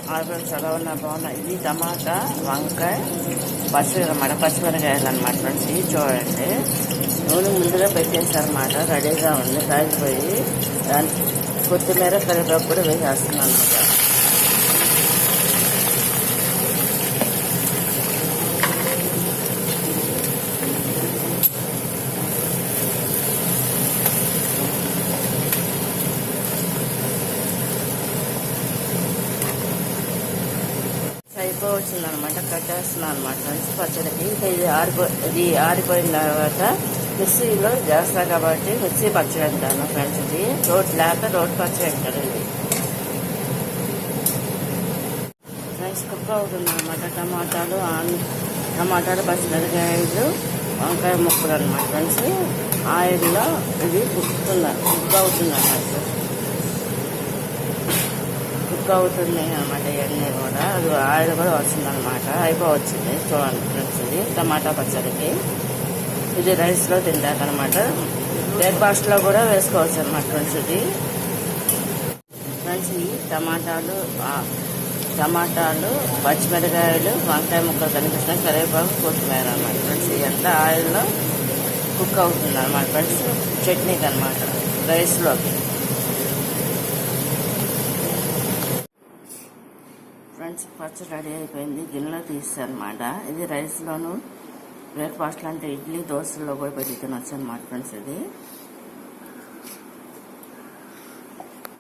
Friends ఎలా ఉన్నా బాగున్నా. ఇది టమాటా వంకాయ పచ్చిమిరకాయలు అనమాట ఫ్రెండ్స్. ఇది చూడండి, నూనె ముందుగా పెట్టేసారనమాట, రెడీగా ఉంది. కాగిపోయి దాని కొత్తిమీర కరివేపాకు కూడా వేసేస్తున్నాను అనమాట. అయిపోవచ్చింది అనమాట, కట్టేస్తున్నాను అనమాట ఫ్రెండ్స్ పచ్చడికి. ఇది ఆరిపోయిన తర్వాత మిక్సీలో చేస్తా కాబట్టి మిక్సీ పచ్చడి అంటాను ఫ్రెండ్స్. ఇది రోడ్ పచ్చడి అంటారు. ఇది ఫ్రెండ్స్ కుక్ అవుతుంది అనమాట. టమాటాలు పచ్చిమిరకాయలు వంకాయ ముక్కలు అనమాట ఫ్రెండ్స్. ఆయిల్లో ఇది కుక్ అవుతుంది అన్నమాట. కుక్ అవుతుంది అనమాట. ఇవన్నీ కూడా అది ఆయిల్ కూడా వస్తుంది అనమాట. అయిపోవచ్చింది చూడండి ఫ్రెండ్స్. ఇది టమాటా పచ్చడికి. ఇది రైస్లో తింటాకనమాట. బ్రేక్ఫాస్ట్లో కూడా వేసుకోవచ్చు అనమాట ఫ్రెండ్స్. ఇది ఫ్రెండ్స్ ఈ టమాటాలు పచ్చిమిరకాయలు వంకాయ ముక్కలు కనిపిస్తున్న కరివేపాకు కొత్తిమీర అనమాట ఫ్రెండ్స్. ఇదంతా ఆయిల్లో కుక్ అవుతుంది అనమాట ఫ్రెండ్స్. చట్నీకి అనమాట, రైస్లోకి. ఫ్రెండ్స్ పచ్చడి రెడీ అయిపోయింది, గిన్నెలో తీస్తారనమాట. ఇది రైస్లోను బ్రేక్ఫాస్ట్ అంటే ఇడ్లీ దోశల్లో కూడా పెట్టి తినొచ్చు అనమాట ఫ్రెండ్స్. ఇది